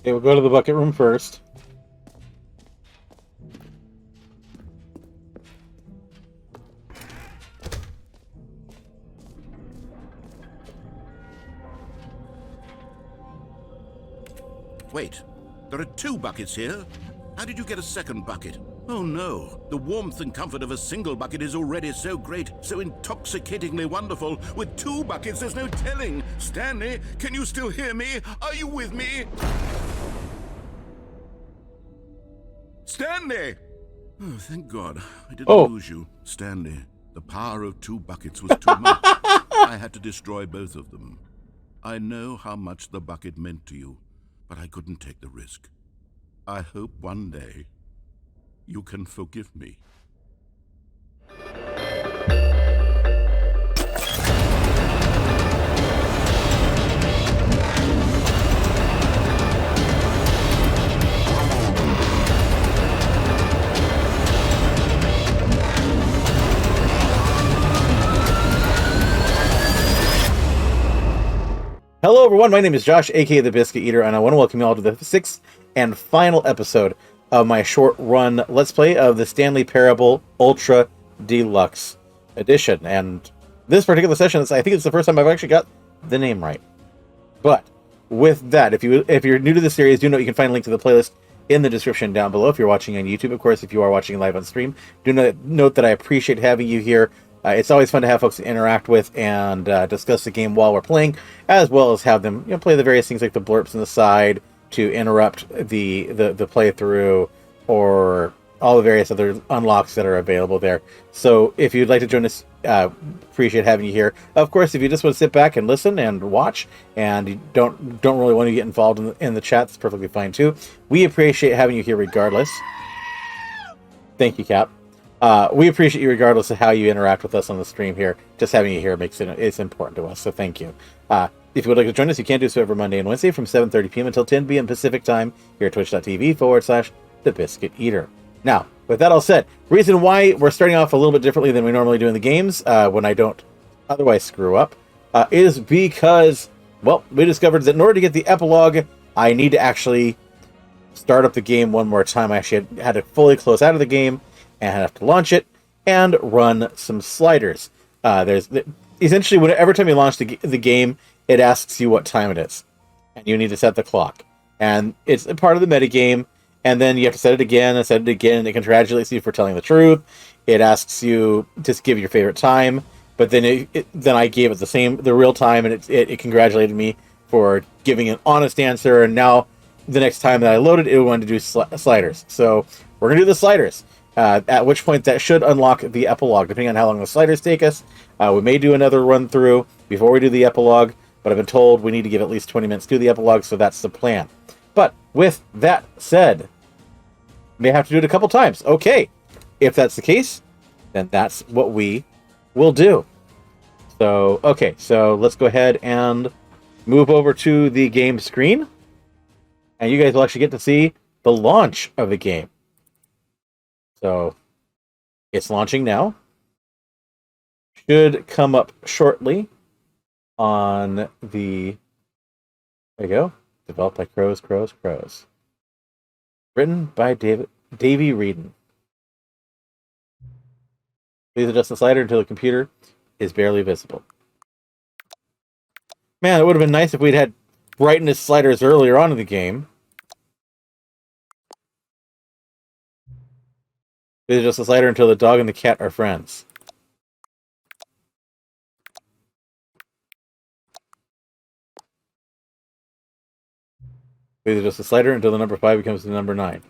Okay, we'll go to the bucket room first. Wait, there are 2 buckets here. How did you get a second bucket? Oh no, the warmth and comfort of a single bucket is already so great, so intoxicatingly wonderful. With 2 buckets, there's no telling. Stanley, can you still hear me? Are you with me? Stanley! Oh, thank God. I didn't lose you. Stanley, the power of 2 buckets was too much. I had to destroy both of them. I know how much the bucket meant to you, but I couldn't take the risk. I hope one day you can forgive me. Hello everyone, my name is Josh, aka the Biscuit Eater, and I want to welcome you all to the 6th and final episode of my short run Let's Play of the Stanley Parable Ultra Deluxe Edition. And this particular session, I think it's the first time I've actually got the name right. But with that, if you're new to the series, do know you can find a link to the playlist in the description down below if you're watching on YouTube. Of course, if you are watching live on stream, do note that I appreciate having you here. It's always fun to have folks to interact with and discuss the game while we're playing, as well as have them play the various things like the blurps on the side to interrupt the playthrough, or all the various other unlocks that are available there. So if you'd like to join us, appreciate having you here. Of course, if you just want to sit back and listen and watch, and you don't really want to get involved in the chat, that's perfectly fine too. We appreciate having you here regardless. Thank you, Cap. We appreciate you regardless of how you interact with us on the stream here. Just having you here it's important to us, so thank you. If you would like to join us, you can do so every Monday and Wednesday from 7:30 p.m. until 10 p.m. Pacific time here at twitch.tv/The Biscuit Eater. Now, with that all said, reason why we're starting off a little bit differently than we normally do in the games, when I don't otherwise screw up, is because, well, we discovered that in order to get the epilogue, I need to actually start up the game one more time. I actually had to fully close out of the game and have to launch it and run some sliders. Essentially, every time you launch the game, it asks you what time it is, and you need to set the clock. And it's a part of the metagame, and then you have to set it again and set it again, and it congratulates you for telling the truth. It asks you to give your favorite time, but then then I gave it the real time, and it congratulated me for giving an honest answer, and now the next time that I loaded, it wanted to do sliders. So we're going to do the sliders. At which point that should unlock the epilogue, depending on how long the sliders take us. We may do another run through before we do the epilogue, but I've been told we need to give at least 20 minutes to do the epilogue, so that's the plan. But with that said, may have to do it a couple times. Okay, if that's the case, then that's what we will do. So, okay, so let's go ahead and move over to the game screen, and you guys will actually get to see the launch of the game. So, it's launching now. Should come up shortly on the... There you go. Developed by Crows. Written by Davy Reedon. Please adjust the slider until the computer is barely visible. Man, it would have been nice if we'd had brightness sliders earlier on in the game. Please adjust the slider until the dog and the cat are friends. Please adjust the slider until the number 5 becomes the number 9.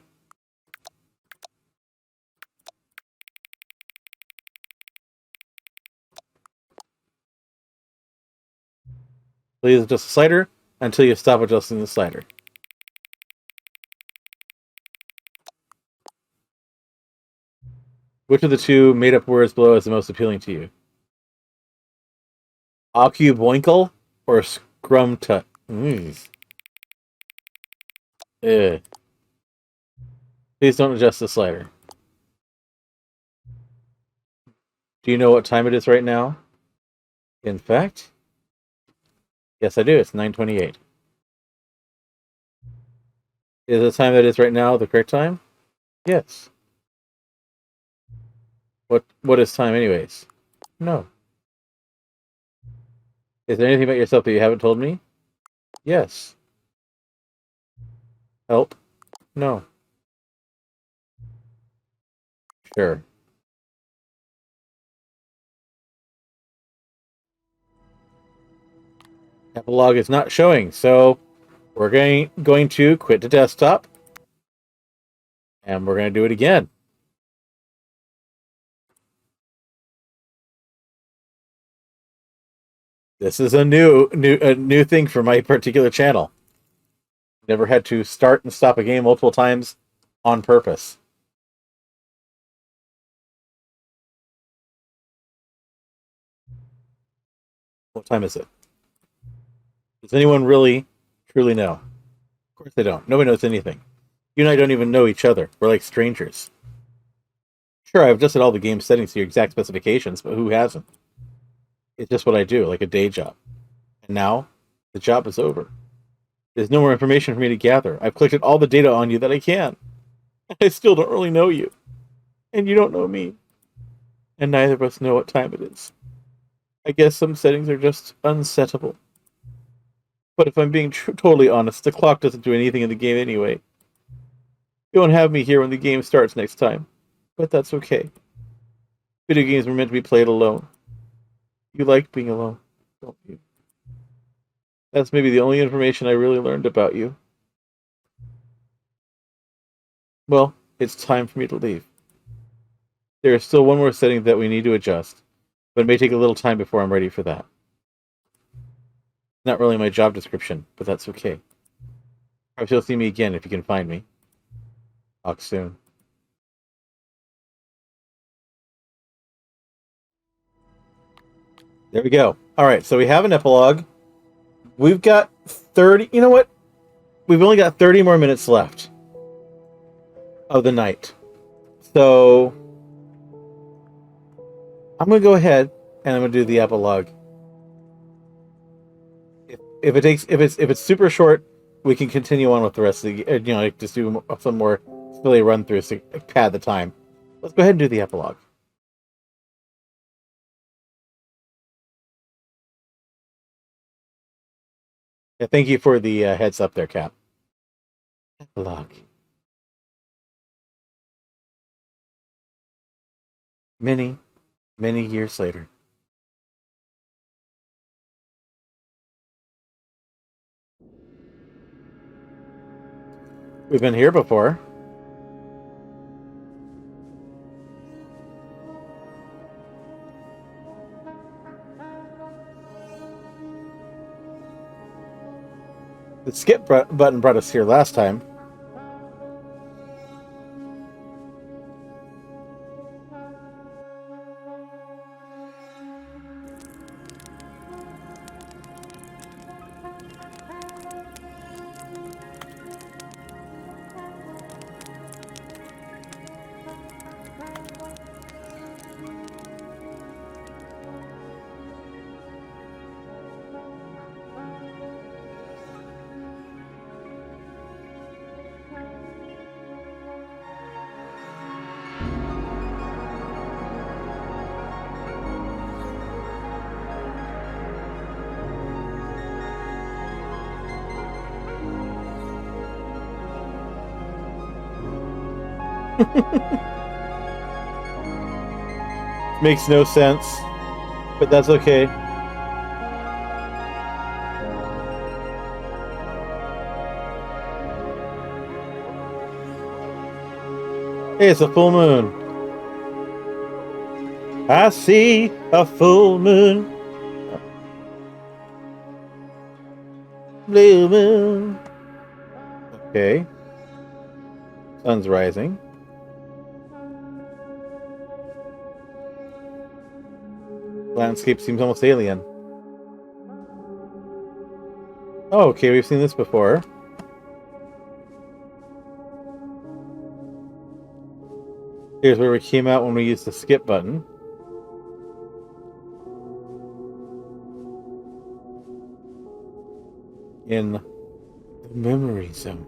Please adjust the slider until you stop adjusting the slider. Which of the 2 made-up words below is the most appealing to you? Occuboinkle or Scrumtut? Please don't adjust the slider. Do you know what time it is right now? In fact, yes, I do. It's 9:28. Is the time that is right now the correct time? Yes. What is time anyways? No. Is there anything about yourself that you haven't told me? Yes. Help? No. Sure. Epilogue is not showing, so we're going to quit the desktop, and we're going to do it again. This is a new thing for my particular channel. Never had to start and stop a game multiple times on purpose. What time is it? Does anyone really, truly know? Of course they don't. Nobody knows anything. You and I don't even know each other. We're like strangers. Sure, I've adjusted all the game settings to your exact specifications, but who hasn't? It's just what I do, like a day job. And now, the job is over. There's no more information for me to gather. I've collected all the data on you that I can. I still don't really know you. And you don't know me. And neither of us know what time it is. I guess some settings are just unsettable. But if I'm being totally honest, the clock doesn't do anything in the game anyway. You won't have me here when the game starts next time. But that's okay. Video games were meant to be played alone. You like being alone, don't you? That's maybe the only information I really learned about you. Well, it's time for me to leave. There is still one more setting that we need to adjust, but it may take a little time before I'm ready for that. Not really my job description, but that's okay. Perhaps you'll see me again if you can find me. Talk soon. There we go. Alright, so we have an epilogue. We've got 30... You know what? We've only got 30 more minutes left of the night. So I'm going to go ahead and I'm going to do the epilogue. If it's super short, we can continue on with the rest of the, just do some more silly run throughs to pad the time. Let's go ahead and do the epilogue. Yeah, thank you for the heads up there, Cap. Epilogue. Many, many years later. We've been here before. The skip button brought us here last time. Makes no sense, but that's okay. Hey, it's a full moon. I see a full moon. Blue moon. Okay. Sun's rising. Landscape seems almost alien. Oh, okay, we've seen this before. Here's where we came out when we used the skip button. In the memory zone.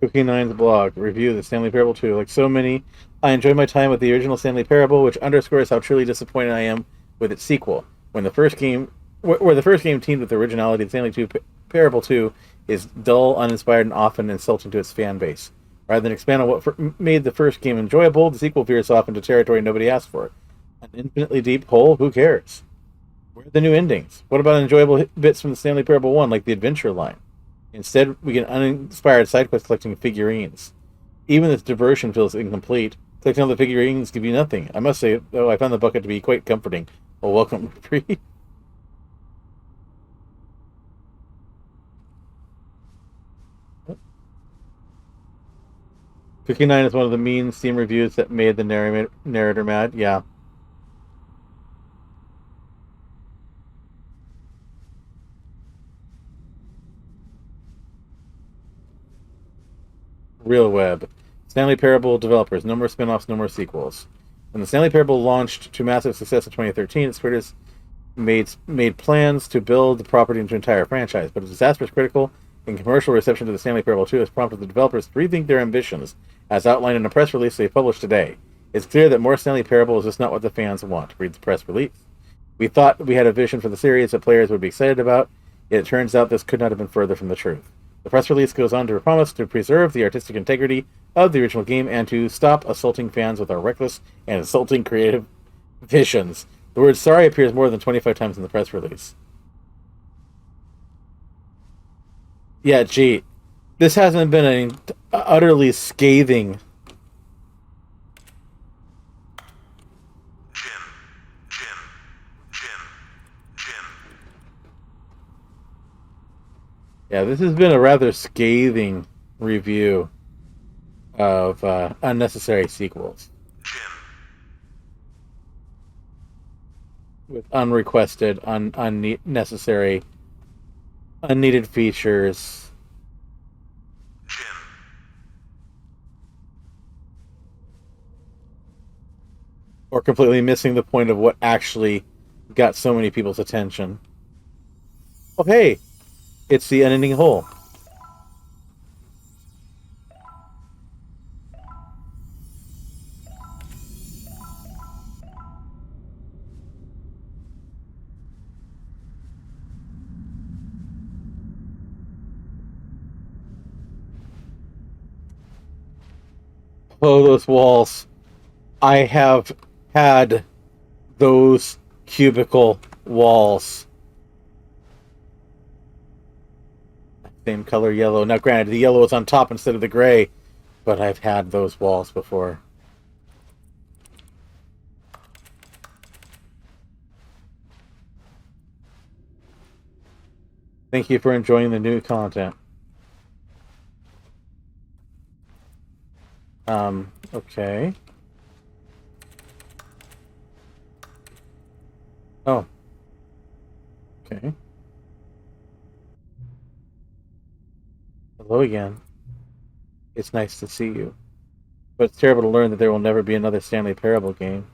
Cookie Nine's blog review the Stanley Parable 2. Like so many, I enjoyed my time with the original Stanley Parable, which underscores how truly disappointed I am with its sequel. When the first game, where the first game teamed with the originality, the Stanley Parable 2 is dull, uninspired, and often insulting to its fan base. Rather than expand on what made the first game enjoyable, the sequel veers off into territory nobody asked for. An infinitely deep hole? Who cares? Where are the new endings? What about enjoyable bits from the Stanley Parable 1, like the adventure line? Instead, we get uninspired side quests collecting figurines. Even this diversion feels incomplete. Collecting all the figurines give you nothing. I must say, though, I found the bucket to be quite comforting. A welcome reprieve. Cookie Nine is one of the mean Steam reviews that made the narrator mad. Yeah. Real Web. Stanley Parable developers. No more spin-offs, no more sequels. When the Stanley Parable launched to massive success in 2013, its creators made plans to build the property into an entire franchise, but a disastrous critical and commercial reception to the Stanley Parable 2 has prompted the developers to rethink their ambitions, as outlined in a press release they published today. It's clear that more Stanley Parable is just not what the fans want, reads the press release. We thought we had a vision for the series that players would be excited about, yet it turns out this could not have been further from the truth. The press release goes on to promise to preserve the artistic integrity of the original game and to stop assaulting fans with our reckless and insulting creative visions. The word sorry appears more than 25 times in the press release. Yeah, gee. This hasn't been an utterly scathing... Yeah, this has been a rather scathing review of unnecessary sequels. With unrequested, unnecessary, unneeded features. Or completely missing the point of what actually got so many people's attention. Oh, hey! It's the unending hole. Oh, those walls. I have had those cubicle walls. Same color yellow. Now, granted, the yellow is on top instead of the gray, but I've had those walls before. Thank you for enjoying the new content. Okay. Oh. Okay. Hello again. It's nice to see you. But it's terrible to learn that there will never be another Stanley Parable game.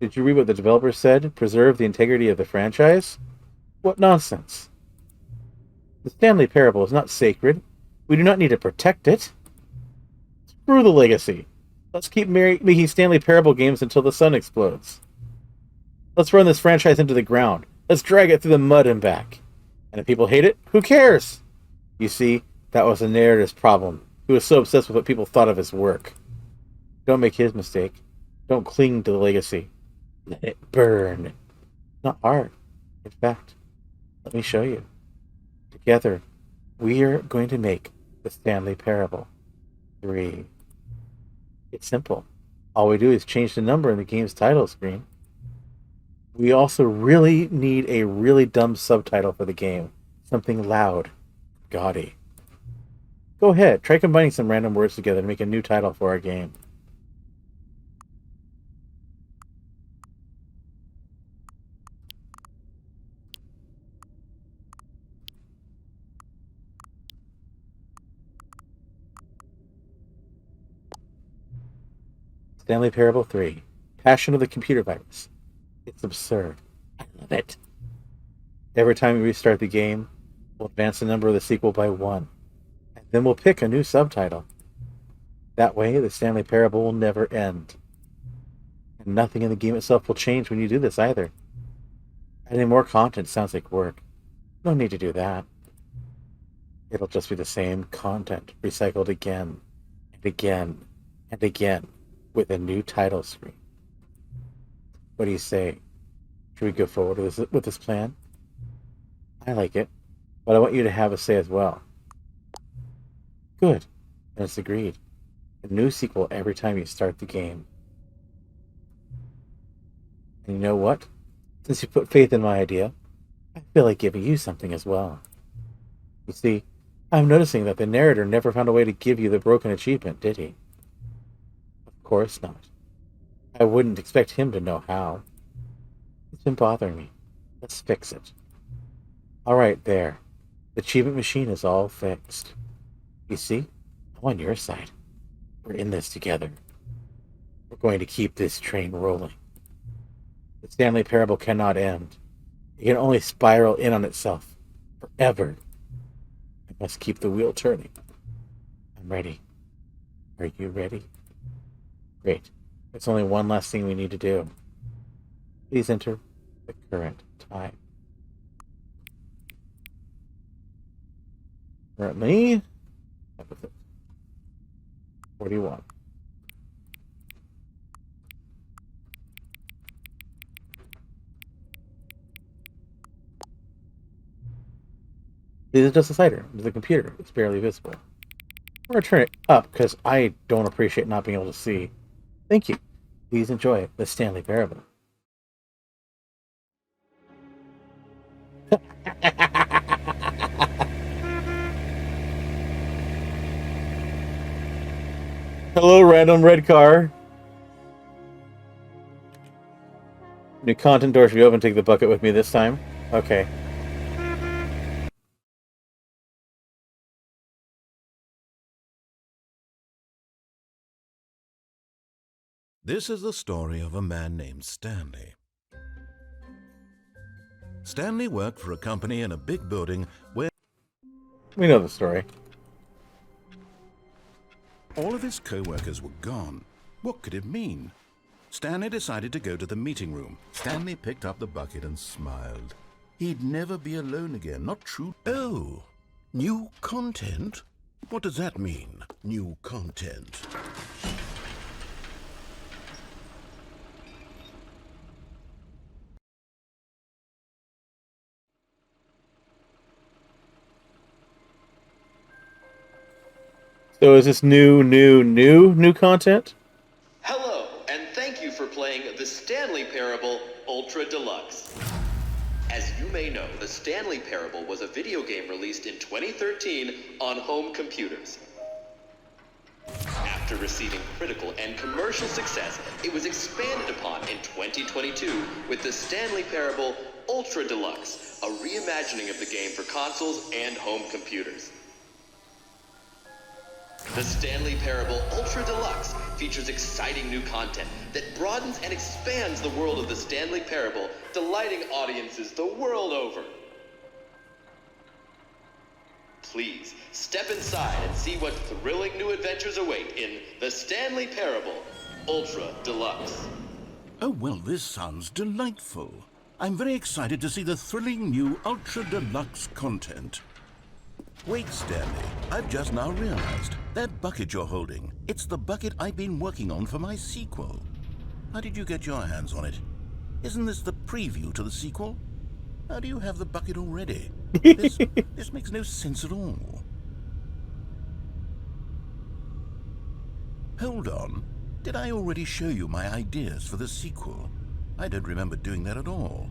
Did you read what the developers said? Preserve the integrity of the franchise? What nonsense. The Stanley Parable is not sacred. We do not need to protect it. Screw the legacy. Let's keep making Stanley Parable games until the sun explodes. Let's run this franchise into the ground. Let's drag it through the mud and back. And if people hate it, who cares? You see, that was the narrator's problem. He was so obsessed with what people thought of his work. Don't make his mistake. Don't cling to the legacy. Let it burn. Not hard. In fact, let me show you. Together, we are going to make the Stanley Parable 3. It's simple. All we do is change the number in the game's title screen. We also really need a really dumb subtitle for the game. Something loud. Gaudy. Go ahead, try combining some random words together to make a new title for our game. Stanley Parable 3. Passion of the Computer Virus. It's absurd. I love it. Every time we restart the game, we'll advance the number of the sequel by 1. And Then we'll pick a new subtitle. That way, the Stanley Parable will never end. And nothing in the game itself will change when you do this either. Adding more content sounds like work. No need to do that. It'll just be the same content, recycled again, and again, and again, with a new title screen. What do you say? Should we go forward with this plan? I like it, but I want you to have a say as well. Good. Then it's agreed. A new sequel every time you start the game. And you know what? Since you put faith in my idea, I feel like giving you something as well. You see, I'm noticing that the narrator never found a way to give you the broken achievement, did he? Of course not. I wouldn't expect him to know how. It's been bothering me. Let's fix it. All right, there. The achievement machine is all fixed. You see, I'm on your side. We're in this together. We're going to keep this train rolling. The Stanley Parable cannot end. It can only spiral in on itself. Forever. I must keep the wheel turning. I'm ready. Are you ready? Great. There's only one last thing we need to do. Please enter the current time. Currently, 41. This is just a slider. The computer. It's barely visible. I'm going to turn it up because I don't appreciate not being able to see. Thank you. Please enjoy the Stanley Parable. Hello, random red car. New content door should be open. Take the bucket with me this time. Okay. This is the story of a man named Stanley. Stanley worked for a company in a big building where We know the story. all of his co-workers were gone. What could it mean? Stanley decided to go to the meeting room. Stanley picked up the bucket and smiled. He'd never be alone again, not true. Oh, new content? What does that mean, new content? So is this new content? Hello, and thank you for playing the Stanley Parable Ultra Deluxe. As you may know, the Stanley Parable was a video game released in 2013 on home computers. After receiving critical and commercial success, it was expanded upon in 2022 with the Stanley Parable Ultra Deluxe, a reimagining of the game for consoles and home computers. The Stanley Parable Ultra Deluxe features exciting new content that broadens and expands the world of the Stanley Parable, delighting audiences the world over. Please, step inside and see what thrilling new adventures await in the Stanley Parable Ultra Deluxe. Oh, well, this sounds delightful. I'm very excited to see the thrilling new Ultra Deluxe content. Wait, Stanley, I've just now realized. That bucket you're holding, it's the bucket I've been working on for my sequel. How did you get your hands on it? Isn't this the preview to the sequel? How do you have the bucket already? This makes no sense at all. Hold on. Did I already show you my ideas for the sequel? I don't remember doing that at all.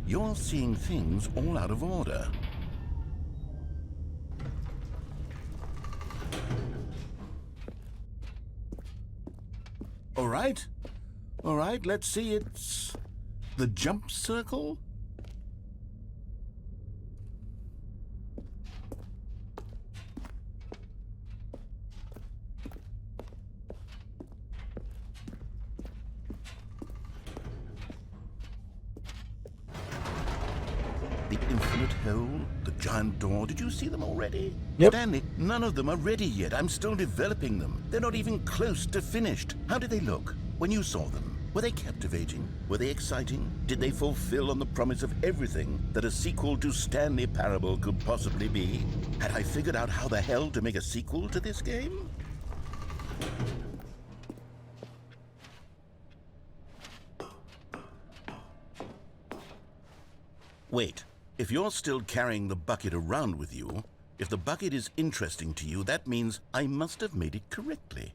You're seeing things all out of order. All right, let's see, it's the jump circle? The infinite hole, the giant door. Did you see them already? Yep. Stanley, none of them are ready yet. I'm still developing them. They're not even close to finished. How did they look when you saw them? Were they captivating? Were they exciting? Did they fulfill on the promise of everything that a sequel to Stanley Parable could possibly be? Had I figured out how the hell to make a sequel to this game? Wait, if you're still carrying the bucket around with you, if the bucket is interesting to you, that means I must have made it correctly.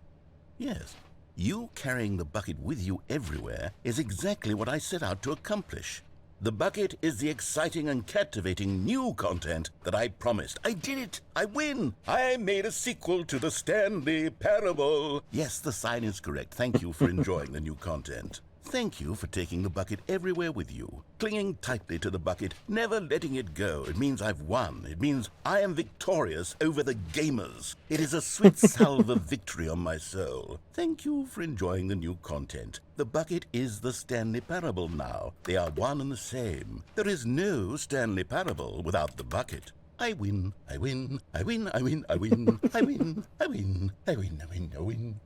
Yes, you carrying the bucket with you everywhere is exactly what I set out to accomplish. The bucket is the exciting and captivating new content that I promised. I did it! I win! I made a sequel to the Stanley Parable! Yes, the sign is correct. Thank you for enjoying the new content. Thank you for taking the bucket everywhere with you, clinging tightly to the bucket, never letting it go. It means I've won. It means I am victorious over the gamers. It is a sweet salve of victory on my soul. Thank you for enjoying the new content. The bucket is the Stanley Parable now. They are one and the same. There is no Stanley Parable without the bucket. I win, I win, I win, I win, I win, I win, I win, I win, I win, I win.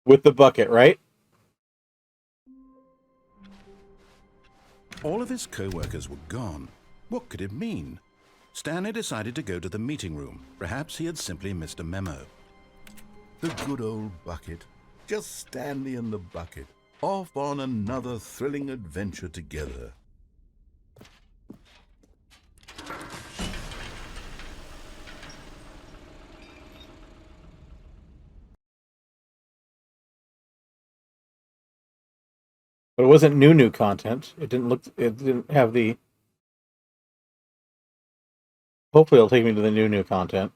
With the bucket, right? All of his co-workers were gone. What could it mean? Stanley decided to go to the meeting room. Perhaps he had simply missed a memo. The good old bucket. Just Stanley and the bucket. Off on another thrilling adventure together. But it wasn't new content. It didn't have the... Hopefully it'll take me to the new content.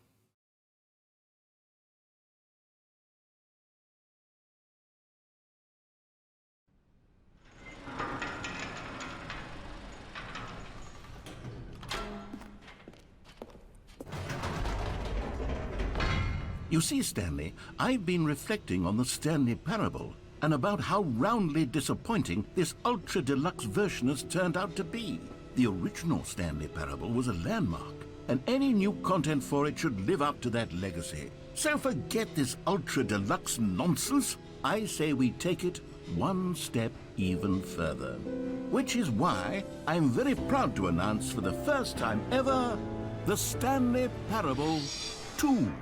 You see, Stanley, I've been reflecting on the Stanley Parable and about how roundly disappointing this ultra deluxe version has turned out to be. The original Stanley Parable was a landmark, and any new content for it should live up to that legacy. So forget this ultra deluxe nonsense. I say we take it one step even further. Which is why I'm very proud to announce for the first time ever, the Stanley Parable 2.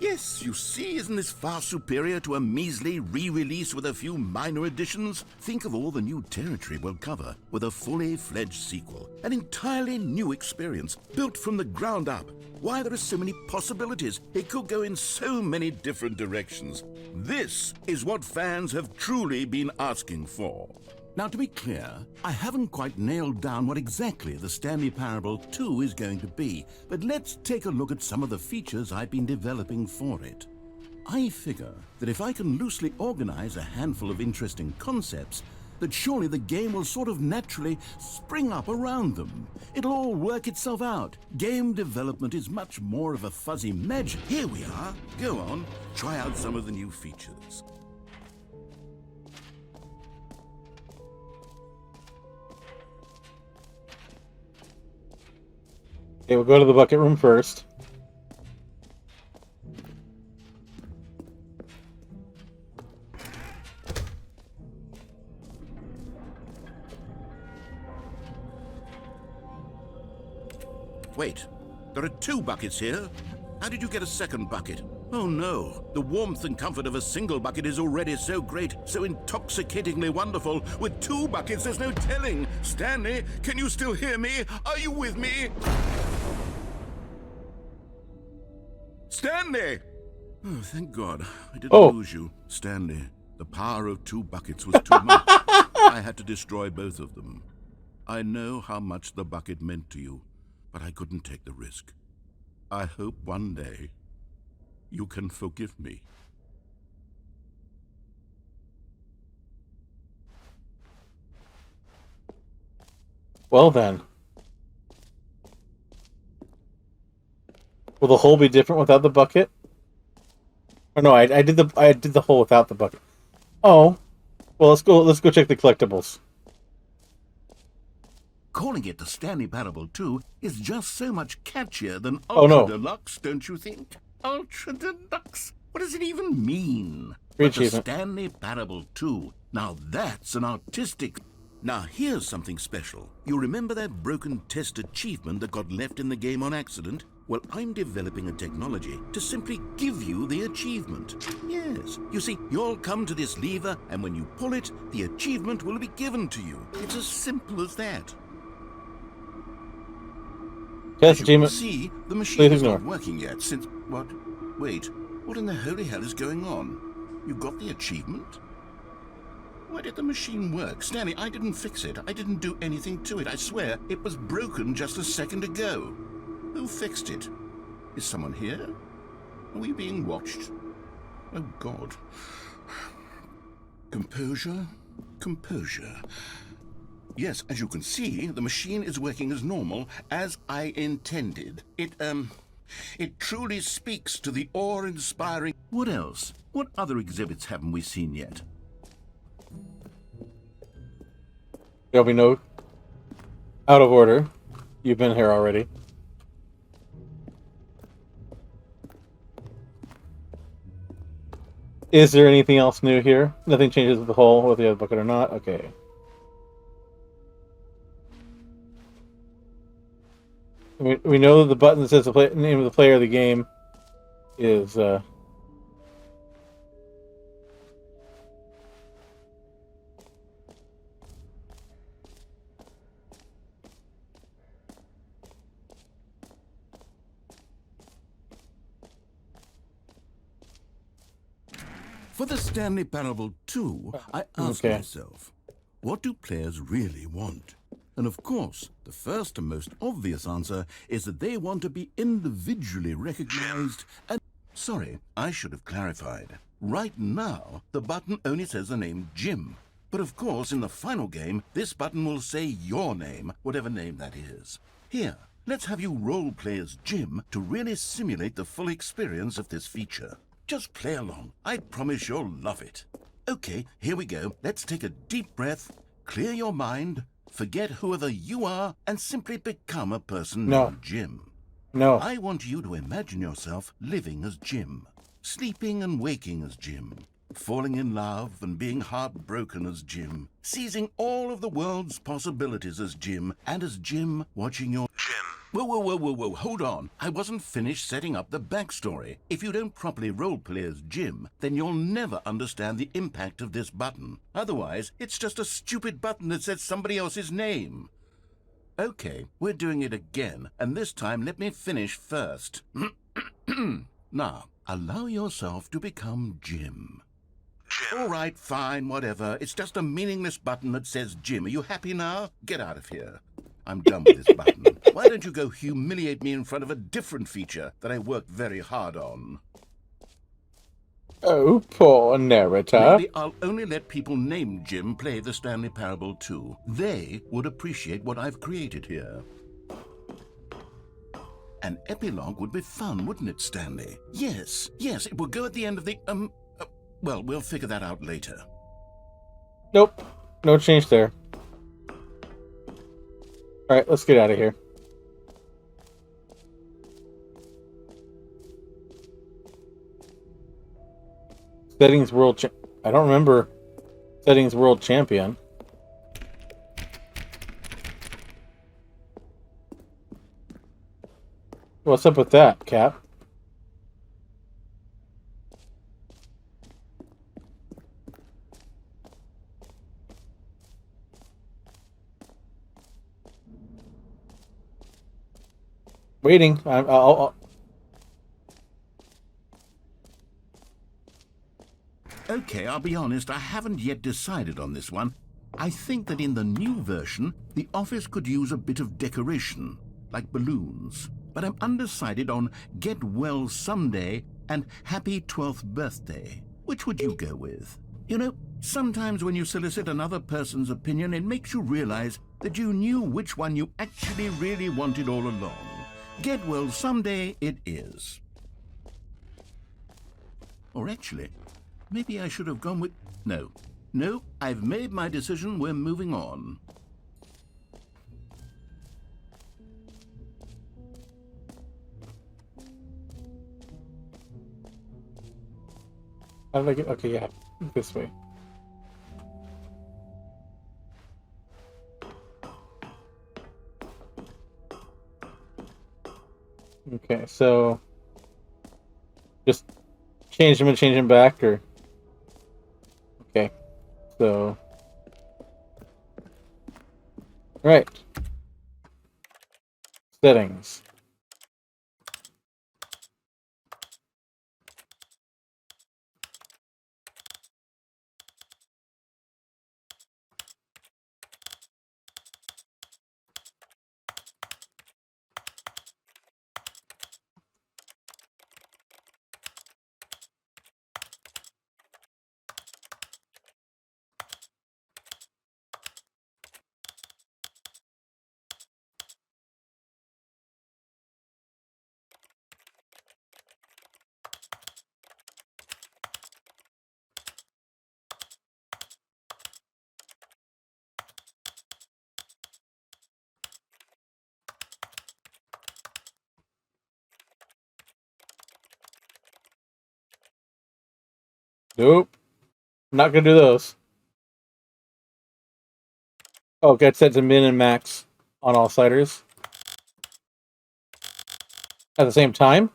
Yes, you see, isn't this far superior to a measly re-release with a few minor additions? Think of all the new territory we'll cover with a fully fledged sequel. An entirely new experience, built from the ground up. Why, there are so many possibilities. It could go in so many different directions. This is what fans have truly been asking for. Now, to be clear, I haven't quite nailed down what exactly the Stanley Parable 2 is going to be, but let's take a look at some of the features I've been developing for it. I figure that if I can loosely organize a handful of interesting concepts, that surely the game will sort of naturally spring up around them. It'll all work itself out. Game development is much more of a fuzzy magic. Here we are. Go on, try out some of the new features. Okay, we'll go to the bucket room first. Wait, there are 2 buckets here? How did you get a second bucket? Oh no, the warmth and comfort of a single bucket is already so great, so intoxicatingly wonderful. With 2 buckets, there's no telling. Stanley, can you still hear me? Are you with me? Stanley! Oh, thank God. I didn't lose you. Stanley, the power of 2 buckets was too much. I had to destroy both of them. I know how much the bucket meant to you, but I couldn't take the risk. I hope one day you can forgive me. Well then. Will the hole be different without the bucket? Oh no, I did the hole without the bucket. Oh, well, let's go check the collectibles. Calling it the Stanley Parable 2 is just so much catchier than Oh, Ultra no. Deluxe, don't you think? Ultra Deluxe? What does it even mean? Free But the achievement. Stanley Parable 2, now that's an artistic... Now here's something special. You remember that broken test achievement that got left in the game on accident? Well, I'm developing a technology to simply give you the achievement. Yes. You see, you'll come to this lever, and when you pull it, the achievement will be given to you. It's as simple as that. Test As you can achievement. see, the machine Please is ignore. not working yet since... What? Wait, what in the holy hell is going on? You got the achievement? Why did the machine work? Stanley, I didn't fix it. I didn't do anything to it. I swear, it was broken just a second ago. Who fixed it? Is someone here? Are we being watched? Oh, God. Composure? Composure. Yes, as you can see, the machine is working as normal, as I intended. It truly speaks to the awe-inspiring... What else? What other exhibits haven't we seen yet? There'll be no out of order. You've been here already. Is there anything else new here? Nothing changes with the hole, whether you have a bucket or not? Okay. We know that the button that says the name of the player of the game is... For the Stanley Parable 2, I asked myself, what do players really want? And of course, the first and most obvious answer is that they want to be individually recognized and... Sorry, I should have clarified. Right now, the button only says the name Jim. But of course, in the final game, this button will say your name, whatever name that is. Here, let's have you role-play as Jim to really simulate the full experience of this feature. Just play along. I promise you'll love it. Okay, here we go. Let's take a deep breath, clear your mind, forget whoever you are, and simply become a person named Jim. No. I want you to imagine yourself living as Jim, sleeping and waking as Jim, falling in love and being heartbroken as Jim, seizing all of the world's possibilities as Jim, and as Jim watching your... Jim. Whoa, hold on. I wasn't finished setting up the backstory. If you don't properly roleplay as Jim, then you'll never understand the impact of this button. Otherwise, it's just a stupid button that says somebody else's name. Okay, we're doing it again, and this time let me finish first. Now, allow yourself to become Jim. All right, fine, whatever. It's just a meaningless button that says Jim. Are you happy now? Get out of here. I'm done with this button. Why don't you go humiliate me in front of a different feature that I worked very hard on? Oh, poor narrator. Maybe I'll only let people named Jim play the Stanley Parable 2. They would appreciate what I've created here. An epilogue would be fun, wouldn't it, Stanley? Yes, it would go at the end of the, well, we'll figure that out later. Nope. No change there. Alright, let's get out of here. Settings world I don't remember settings world champion. What's up with that, Cap? Waiting. I'll... Okay, I'll be honest, I haven't yet decided on this one. I think that in the new version, the office could use a bit of decoration, like balloons. But I'm undecided on Get Well Someday and Happy 12th Birthday. Which would you go with? You know, sometimes when you solicit another person's opinion, it makes you realize that you knew which one you actually really wanted all along. Get Well Someday it is. Or actually, maybe I should have gone with... No. No, I've made my decision. We're moving on. How did I get... Okay, yeah. This way. Okay, so... Just change them and change them back, or... Okay. So... Right. Settings. Nope. Not gonna do those. Oh, get set to min and max on all sliders. At the same time?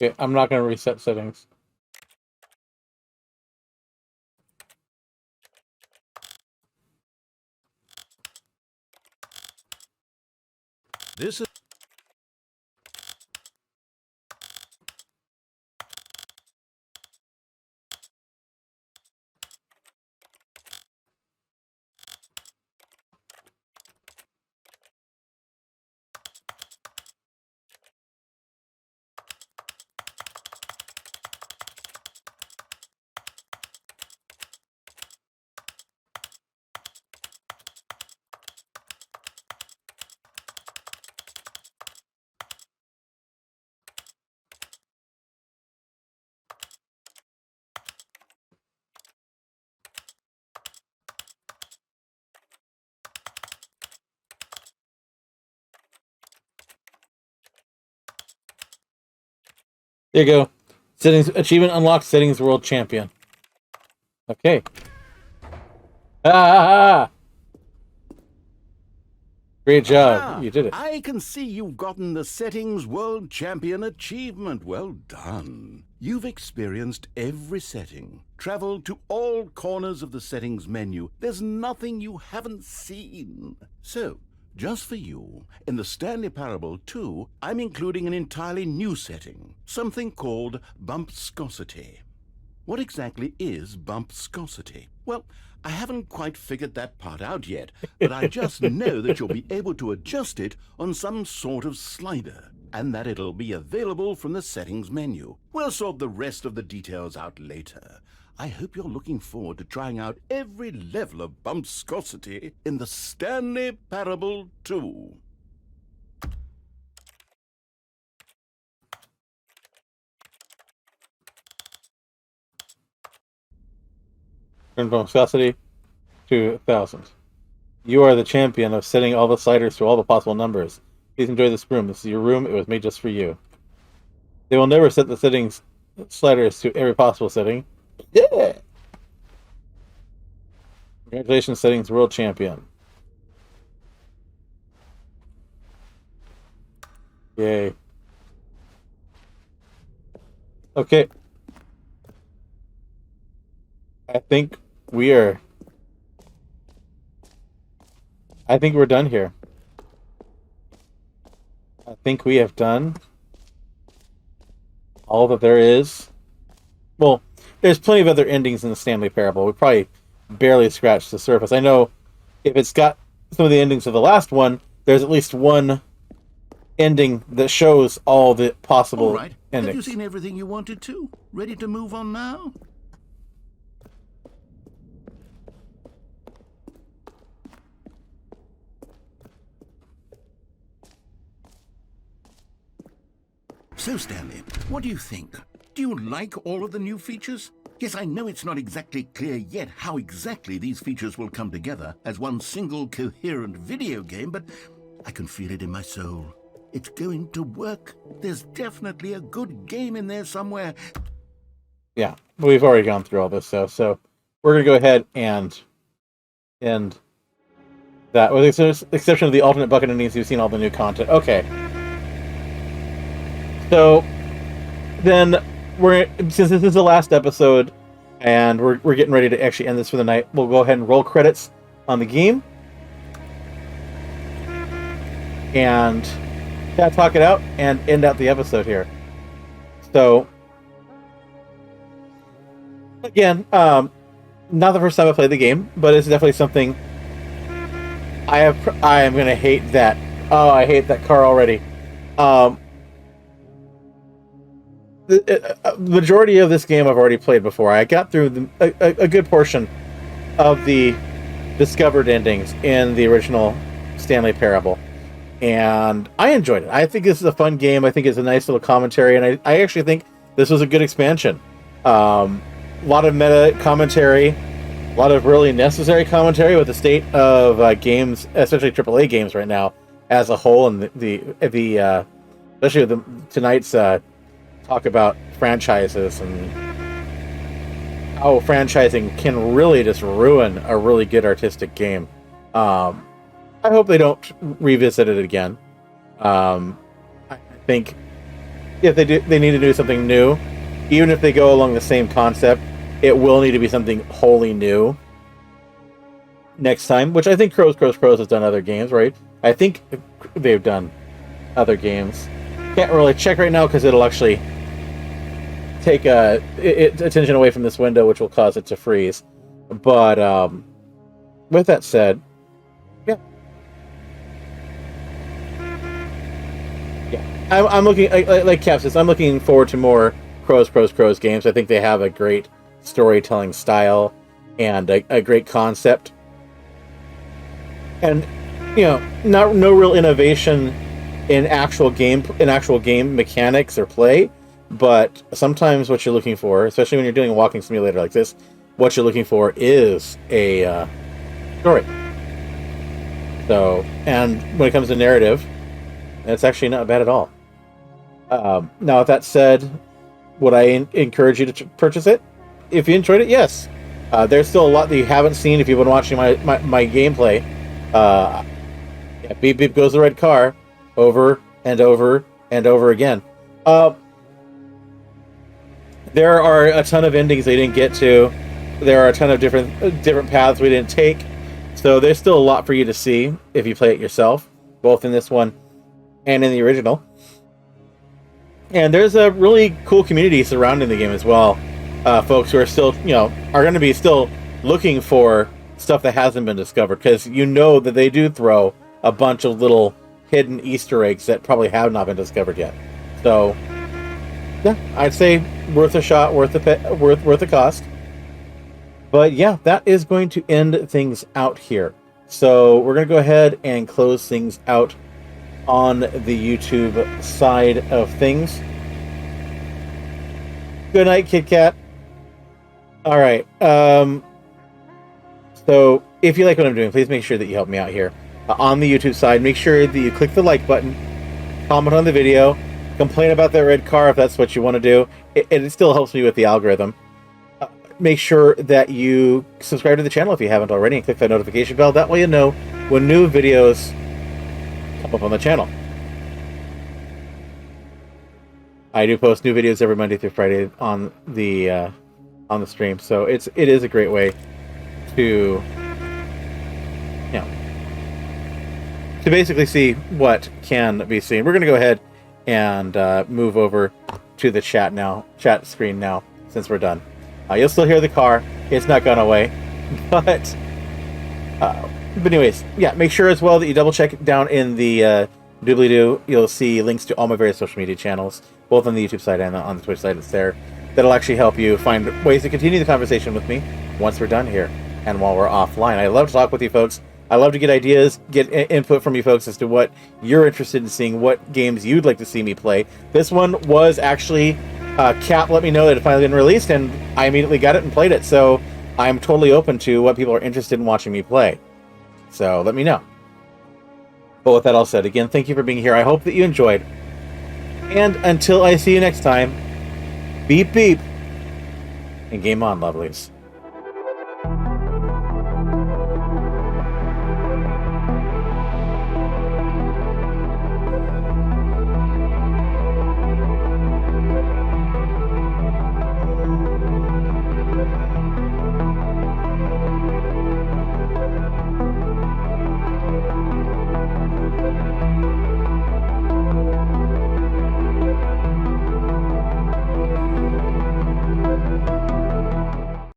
Okay, I'm not gonna reset settings. This is... There you go. Settings achievement unlocked. Settings world champion. Okay. Ah! Great job. You did it. I can see you've gotten the Settings World Champion achievement. Well done. You've experienced every setting, traveled to all corners of the settings menu. There's nothing you haven't seen. So, just for you, in the Stanley Parable 2, I'm including an entirely new setting, something called bumpscosity. What exactly is bumpscosity? Well, I haven't quite figured that part out yet, but I just know that you'll be able to adjust it on some sort of slider, and that it'll be available from the settings menu. We'll sort the rest of the details out later. I hope you're looking forward to trying out every level of bumpscosity in the Stanley Parable 2. Turn bumpscosity to 1,000. You are the champion of setting all the sliders to all the possible numbers. Please enjoy this room. This is your room. It was made just for you. They will never set the settings sliders to every possible setting. Yeah! Congratulations, settings world champion. Yay. Okay. I think we are... I think we're done here. I think we have done all that there is. Well, there's plenty of other endings in the Stanley Parable. We probably barely scratched the surface. I know if it's got some of the endings of the last one, there's at least one ending that shows all the possible All right. endings. Have you seen everything you wanted to? Ready to move on now? So, Stanley, what do you think? Do you like all of the new features? Yes, I know it's not exactly clear yet how exactly these features will come together as one single coherent video game, but I can feel it in my soul. It's going to work. There's definitely a good game in there somewhere. Yeah, we've already gone through all this stuff, so we're going to go ahead and end that. With the exception of the alternate bucket endings, you've seen all the new content. Okay. So, then, since this is the last episode, and we're getting ready to actually end this for the night, we'll go ahead and roll credits on the game. And talk it out and end out the episode here. So, again, not the first time I played the game, but it's definitely something I am going to hate that. Oh, I hate that car already. The majority of this game I've already played before. I got through a good portion of the discovered endings in the original Stanley Parable, and I enjoyed it. I think this is a fun game. I think it's a nice little commentary, and I actually think this was a good expansion. A lot of meta commentary, a lot of really necessary commentary with the state of games, especially AAA games right now as a whole, and the especially with tonight's talk about franchises and how franchising can really just ruin a really good artistic game. I hope they don't revisit it again. I think if they do, they need to do something new. Even if they go along the same concept, it will need to be something wholly new next time, which I think Crows has done other games, right? I think they've done other games. Can't really check right now because it'll actually take attention away from this window, which will cause it to freeze. But with that said, yeah, I'm looking like Cap says. I'm looking forward to more Crows games. I think they have a great storytelling style and a great concept, and no real innovation in actual game mechanics or play. But sometimes what you're looking for, especially when you're doing a walking simulator like this, what you're looking for is a story. So, and when it comes to narrative, it's actually not bad at all. Now, with that said, would I encourage you to purchase it? If you enjoyed it, yes. There's still a lot that you haven't seen if you've been watching my gameplay. Beep beep goes the red car, over and over and over again. There are a ton of endings they didn't get to. There are a ton of different paths we didn't take. So there's still a lot for you to see if you play it yourself, both in this one and in the original. And there's a really cool community surrounding the game as well. Folks who are still, are going to be still looking for stuff that hasn't been discovered, because that they do throw a bunch of little hidden Easter eggs that probably have not been discovered yet. So, yeah, I'd say worth a shot, worth the cost. But yeah, that is going to end things out here. So we're going to go ahead and close things out on the YouTube side of things. Good night, Kit Kat. All right. So if you like what I'm doing, please make sure that you help me out here. On the YouTube side, make sure that you click the like button, comment on the video, complain about that red car if that's what you want to do. It still helps me with the algorithm. Make sure that you subscribe to the channel if you haven't already, and click that notification bell. That way you know when new videos come up on the channel. I do post new videos every Monday through Friday on the stream, so it is a great way to to basically see what can be seen. We're going to go ahead and move over to the chat screen now, since we're done. You'll still hear the car. It's not gone away. But anyways, yeah, make sure as well that you double check down in the doobly-doo. You'll see links to all my various social media channels, both on the YouTube side and on the Twitch side. It's there. That'll actually help you find ways to continue the conversation with me once we're done here and while we're offline. I love to talk with you folks. I love to get ideas, get input from you folks as to what you're interested in seeing, what games you'd like to see me play. This one was actually, Cap let me know that it finally been released, and I immediately got it and played it. So I'm totally open to what people are interested in watching me play. So let me know. But with that all said, again, thank you for being here. I hope that you enjoyed. And until I see you next time, beep beep, and game on, lovelies.